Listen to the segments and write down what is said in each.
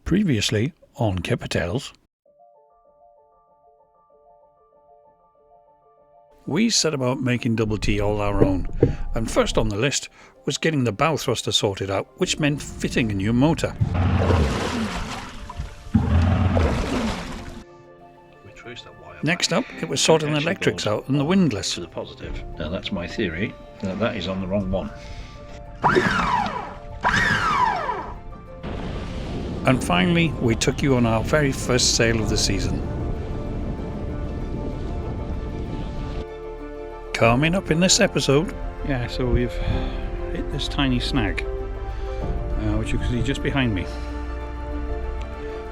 Previously on Kipper Tales, we set about making double T all our own, and first on the list was getting the bow thruster sorted out, which meant fitting a new motor. Next up, it was sorting the electrics out and the windlass. To the positive. Now that's my theory. Now that is on the wrong one. And finally, we took you on our very first sail of the season. Coming up in this episode, so we've hit this tiny snag, which you can see just behind me.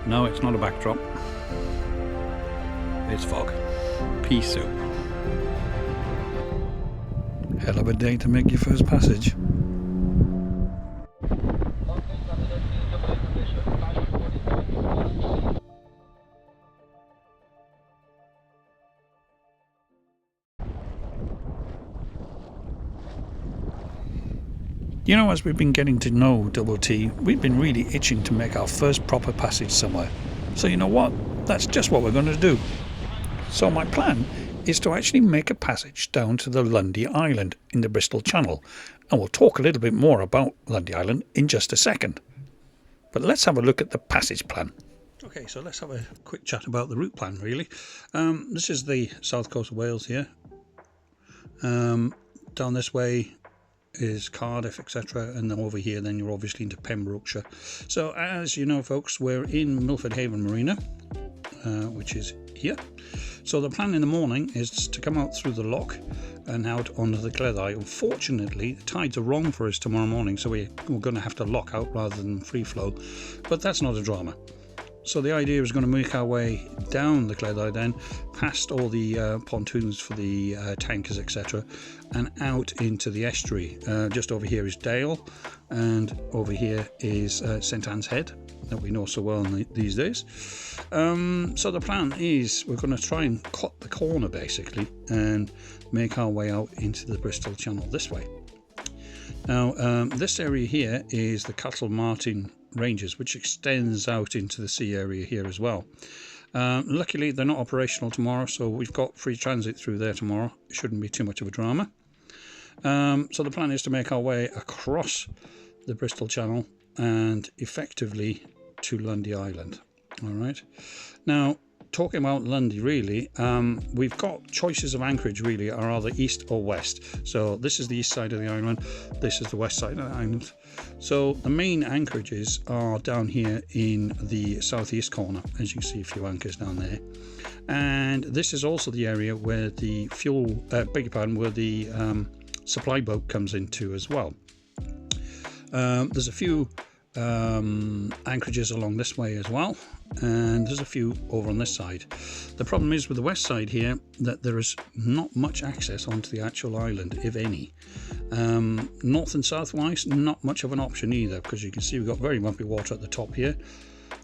No, it's not a backdrop. It's fog. Pea soup. Hell of a day to make your first passage. You know, as we've been getting to know Double T, we've been really itching to make our first proper passage somewhere. So you know what? That's just what we're going to do. So my plan is to actually make a passage down to the Lundy Island in the Bristol Channel, and we'll talk a little bit more about Lundy Island in just a second. But let's have a look at the passage plan. Okay, so let's have a quick chat about the route plan, really. This is the south coast of Wales here. Down this way is Cardiff, etc., and then over here then you're obviously into Pembrokeshire. So as you know, folks, we're in Milford Haven Marina, which is here. So the plan in the morning is to come out through the lock and out onto the Cleddau. Unfortunately, the tides are wrong for us tomorrow morning, so we're going to have to lock out rather than free flow, but that's not a drama. So the idea is going to make our way down the Cleddau then, past all the pontoons for the tankers, etc., and out into the estuary. Just over here is Dale, and over here is St Anne's Head, that we know so well these days. So the plan is we're going to try and cut the corner, basically, and make our way out into the Bristol Channel this way. Now, this area here is the Castle Martin Ranges, which extends out into the sea area here as well. Luckily, they're not operational tomorrow, so we've got free transit through there tomorrow. It shouldn't be too much of a drama. So the plan is to make our way across the Bristol Channel and effectively to Lundy Island. All right. Now, talking about Lundy, really, we've got choices of anchorage, really, are either east or west. So this is the east side of the island, this is the west side of the island. So the main anchorages are down here in the southeast corner, as you can see a few anchors down there. And this is also the area where the where the supply boat comes into as well. There's a few anchorages along this way as well, and there's a few over on this side. The problem is with the west side here that there is not much access onto the actual island, if any. North and south wise, not much of an option either, because you can see we've got very bumpy water at the top here.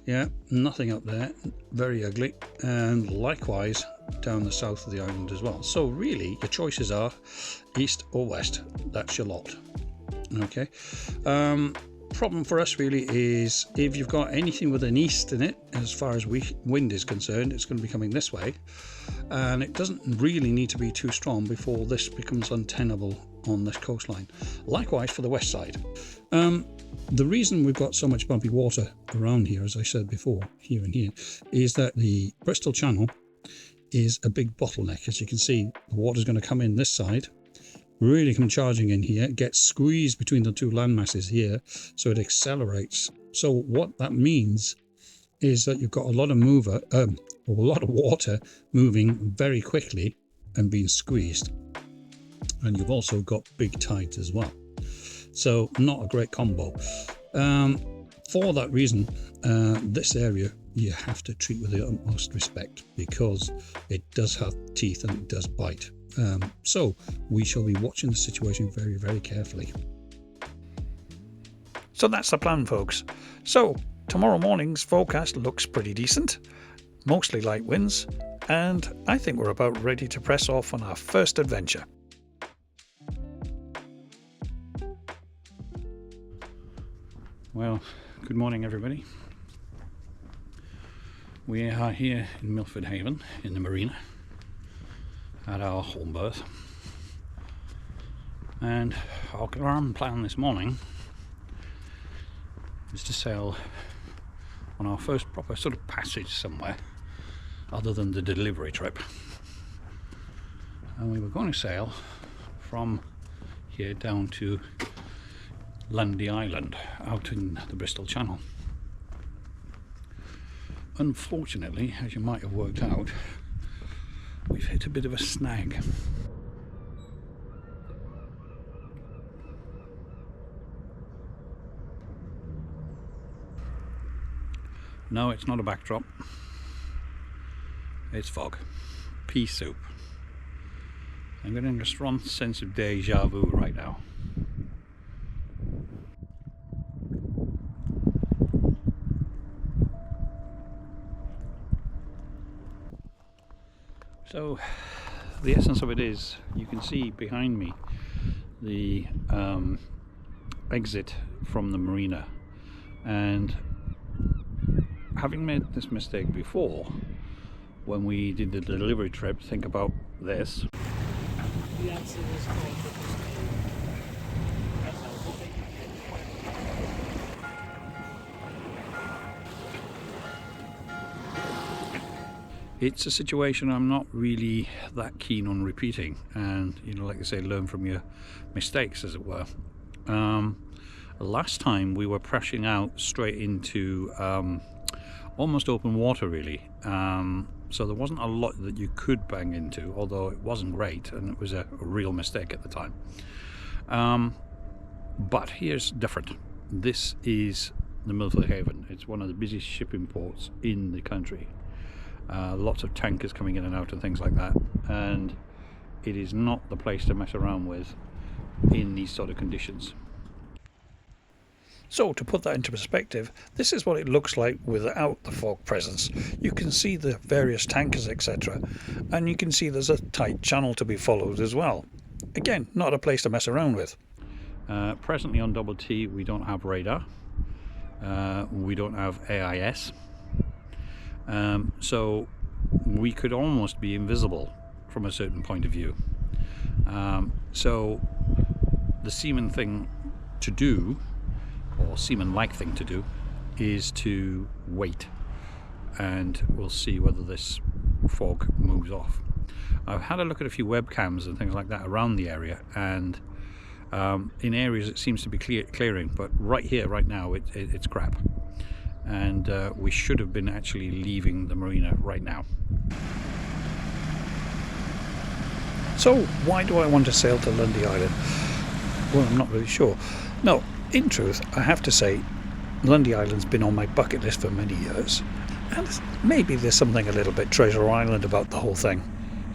Yeah, nothing up there, very ugly, and likewise down the south of the island as well. So really your choices are east or west. That's your lot. Okay. Problem for us really is if you've got anything with an east in it, as far as wind is concerned, it's going to be coming this way, and it doesn't really need to be too strong before this becomes untenable on this coastline. Likewise for the west side. The reason we've got so much bumpy water around here, as I said before, here and here, is that the Bristol Channel is a big bottleneck. As you can see, the water's going to come in this side, really come charging in here, get squeezed between the two land masses here, so it accelerates. So what that means is that you've got a lot of water moving very quickly and being squeezed, and you've also got big tides as well. So not a great combo. For that reason, this area you have to treat with the utmost respect, because it does have teeth and it does bite. So we shall be watching the situation very, very carefully. So that's the plan, folks. So tomorrow morning's forecast looks pretty decent, mostly light winds, and I think we're about ready to press off on our first adventure. Well, good morning everybody. We are here in Milford Haven in the marina at our home berth, and our grand plan this morning is to sail on our first proper sort of passage somewhere other than the delivery trip. And we were going to sail from here down to Lundy Island out in the Bristol Channel. Unfortunately, as you might have worked out, we've hit a bit of a snag. No, it's not a backdrop. It's fog. Pea soup. I'm getting a strong sense of deja vu right now. So the essence of it is, you can see behind me the exit from the marina, and having made this mistake before when we did the delivery trip, think about this. The answer is it's a situation I'm not really that keen on repeating, and like they say, learn from your mistakes, as it were. Last time we were pressing out straight into almost open water, really, so there wasn't a lot that you could bang into, although it wasn't great and it was a real mistake at the time. But here's different. This is the Milford Haven. It's one of the busiest shipping ports in the country. Lots of tankers coming in and out and things like that, and it is not the place to mess around with in these sort of conditions. So to put that into perspective, this is what it looks like without the fog presence. You can see the various tankers, etc., and you can see there's a tight channel to be followed as well. Again, not a place to mess around with. Presently on Double T we don't have radar, we don't have AIS. So we could almost be invisible from a certain point of view. So the seaman thing to do, or seaman-like thing to do, is to wait, and we'll see whether this fog moves off. I've had a look at a few webcams and things like that around the area, and in areas it seems to be clearing, but right here, right now, it's crap. And we should have been actually leaving the marina right now. So why do I want to sail to Lundy Island? Well, I'm not really sure. No, in truth, I have to say Lundy Island's been on my bucket list for many years, and maybe there's something a little bit Treasure Island about the whole thing.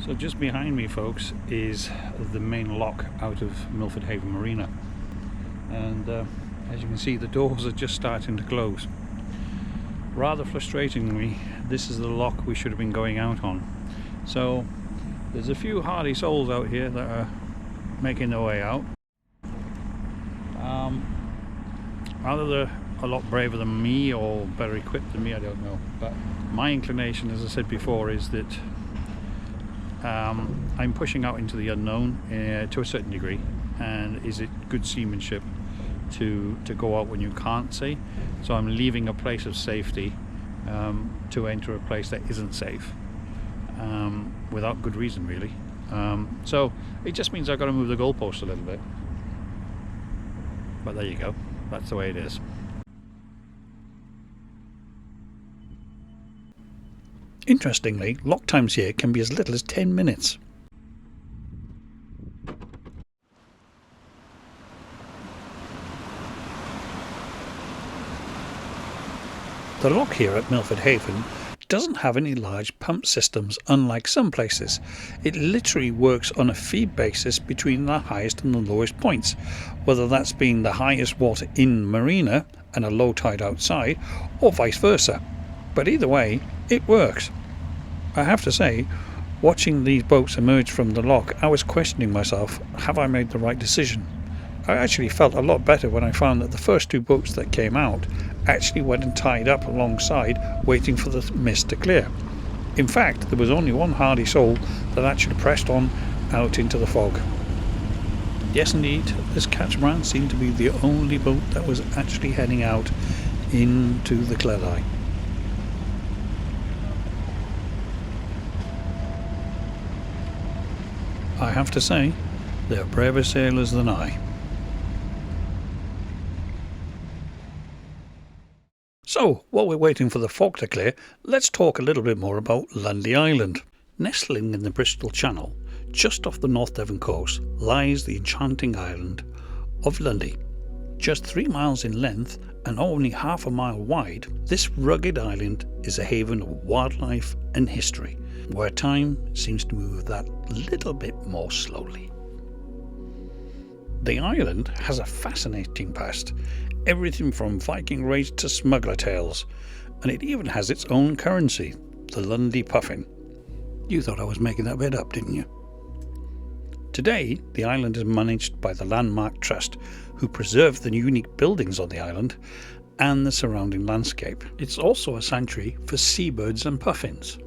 So just behind me, folks, is the main lock out of Milford Haven Marina, and as you can see, the doors are just starting to close. Rather frustratingly, this is the lock we should have been going out on. So there's a few hardy souls out here that are making their way out. Either they're a lot braver than me or better equipped than me, I don't know. But my inclination, as I said before, is that I'm pushing out into the unknown to a certain degree. And is it good seamanship to go out when you can't see? So I'm leaving a place of safety to enter a place that isn't safe, without good reason, really. So it just means I've got to move the goalpost a little bit. But there you go, that's the way it is. Interestingly, lock times here can be as little as 10 minutes. The lock here at Milford Haven doesn't have any large pump systems, unlike some places. It literally works on a feed basis between the highest and the lowest points, whether that's being the highest water in the marina and a low tide outside, or vice versa. But either way, it works. I have to say, watching these boats emerge from the lock, I was questioning myself, have I made the right decision? I actually felt a lot better when I found that the first two boats that came out actually went and tied up alongside, waiting for the mist to clear. In fact, there was only one hardy soul that actually pressed on out into the fog. Yes, indeed, this catamaran seemed to be the only boat that was actually heading out into the Cleddau. I have to say, they're braver sailors than I. So, while we're waiting for the fog to clear, let's talk a little bit more about Lundy Island. Nestling in the Bristol Channel, just off the North Devon coast, lies the enchanting island of Lundy. Just 3 miles in length and only half a mile wide, this rugged island is a haven of wildlife and history, where time seems to move that little bit more slowly. The island has a fascinating past, everything from Viking raids to smuggler tales, and it even has its own currency, the Lundy puffin. You thought I was making that bit up, didn't you? Today, the island is managed by the Landmark Trust, who preserve the unique buildings on the island and the surrounding landscape. It's also a sanctuary for seabirds and puffins,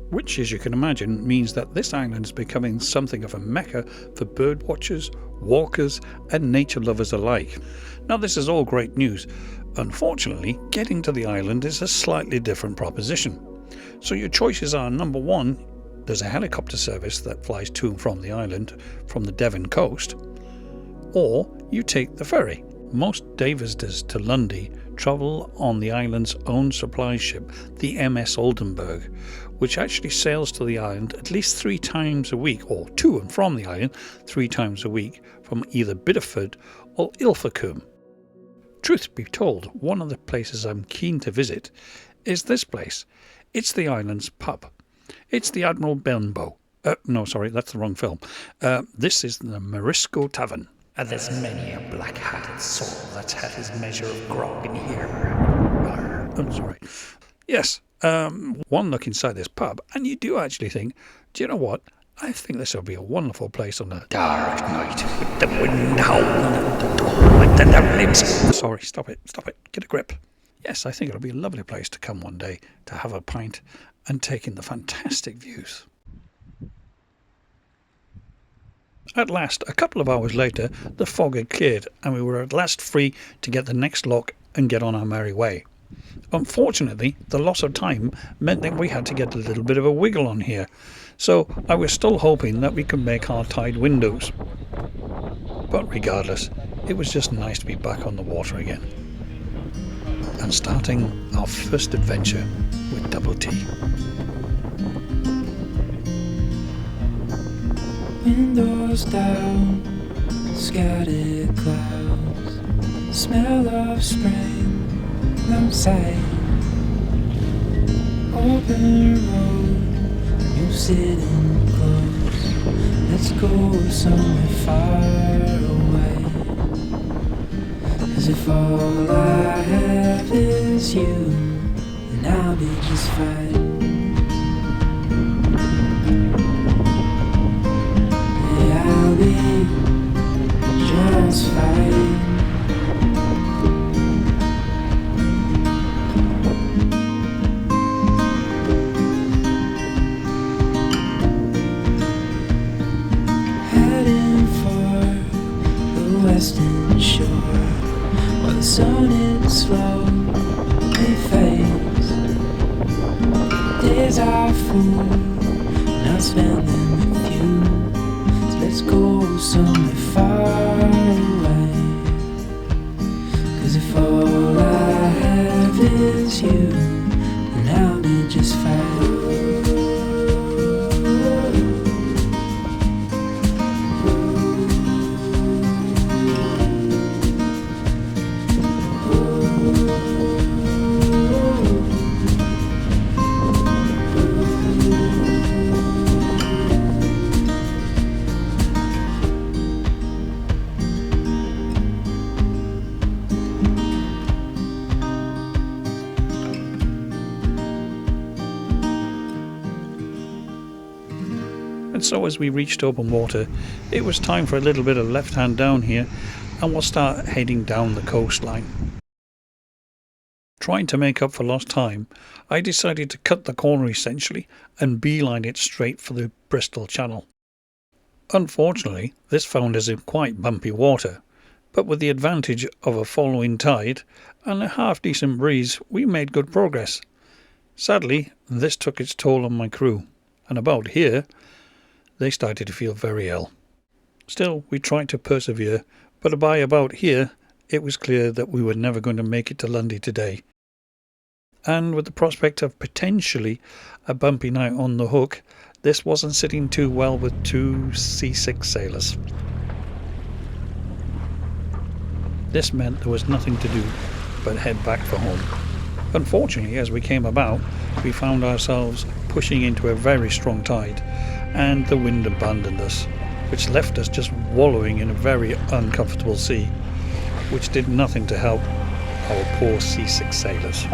which, as you can imagine, means that this island is becoming something of a mecca for bird watchers, walkers and nature lovers alike. Now, this is all great news. Unfortunately, getting to the island is a slightly different proposition. So your choices are: number one, there's a helicopter service that flies to and from the island from the Devon coast, or you take the ferry. Most day visitors to Lundy travel on the island's own supply ship, the MS Oldenburg, which actually sails to the island at least 3 times a week, or to and from the island 3 times a week, from either Bideford or Ilfracombe. Truth be told, one of the places I'm keen to visit is this place. It's the island's pub. It's the Admiral Benbow. No, sorry, that's the wrong film. This is the Morisco Tavern. And there's many a black-hatted soul that's had his measure of grog in here. I'm sorry. Yes, one look inside this pub, and you do actually think, do you know what? I think this will be a wonderful place on a dark night with the wind howling at the door like the devils. Sorry, stop it, get a grip. Yes, I think it'll be a lovely place to come one day to have a pint and take in the fantastic views. At last, a couple of hours later, the fog had cleared and we were at last free to get the next lock and get on our merry way. Unfortunately, the loss of time meant that we had to get a little bit of a wiggle on here, so I was still hoping that we could make our tide windows. But regardless, it was just nice to be back on the water again and starting our first adventure with Double T. Windows down, scattered clouds, smell of spring outside. Open road, you sitting close. Let's go somewhere far away. 'Cause if all I have is you, then I'll be just fine. I'll be just fine. Heading for the western shore, while the sun is slowly fades. Days are full, and I'll spend them with you. Let's go somewhere far away. 'Cause if all I have is you, then I'll be just fine. And so as we reached open water, it was time for a little bit of left hand down here, and we'll start heading down the coastline. Trying to make up for lost time, I decided to cut the corner essentially and beeline it straight for the Bristol Channel. Unfortunately, this found us in quite bumpy water, but with the advantage of a following tide and a half-decent breeze, we made good progress. Sadly, this took its toll on my crew, and about here, they started to feel very ill. Still, we tried to persevere, but by about here, it was clear that we were never going to make it to Lundy today. And with the prospect of potentially a bumpy night on the hook, this wasn't sitting too well with two seasick sailors. This meant there was nothing to do but head back for home. Unfortunately, as we came about, we found ourselves pushing into a very strong tide, and the wind abandoned us, which left us just wallowing in a very uncomfortable sea, which did nothing to help our poor seasick sailors.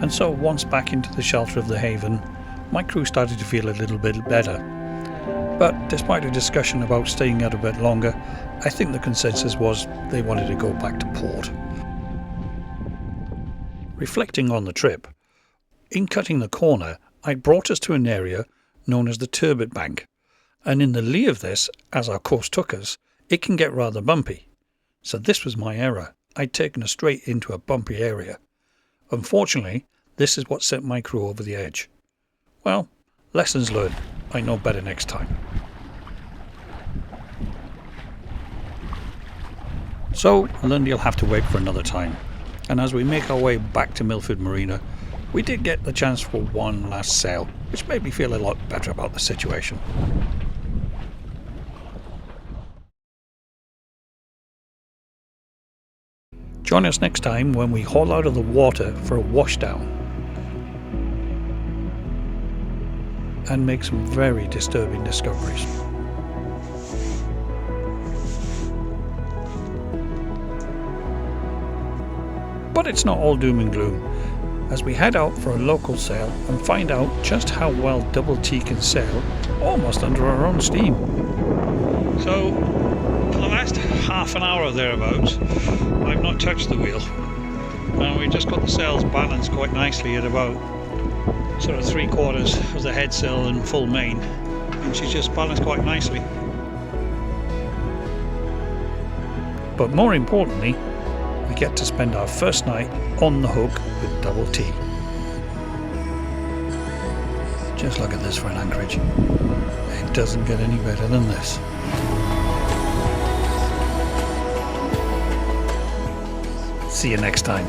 And so once back into the shelter of the haven, my crew started to feel a little bit better. But despite a discussion about staying out a bit longer, I think the consensus was they wanted to go back to port. Reflecting on the trip, in cutting the corner, I brought us to an area known as the Turbot Bank, and in the lee of this, as our course took us, it can get rather bumpy. So this was my error. I'd taken us straight into a bumpy area. Unfortunately, this is what sent my crew over the edge. Well, lessons learned. I know better next time. So, Lundy will have to wait for another time. And as we make our way back to Milford Marina, we did get the chance for one last sail, which made me feel a lot better about the situation. Join us next time when we haul out of the water for a washdown and make some very disturbing discoveries. But it's not all doom and gloom, as we head out for a local sail and find out just how well Double T can sail almost under our own steam. So, for the last half an hour or thereabouts, I've not touched the wheel, and we just got the sails balanced quite nicely at about sort of 3/4 of the head sail and full main, and she's just balanced quite nicely. But more importantly, we get to spend our first night on the hook with Double T. Just look at this for an anchorage. It doesn't get any better than this. See you next time.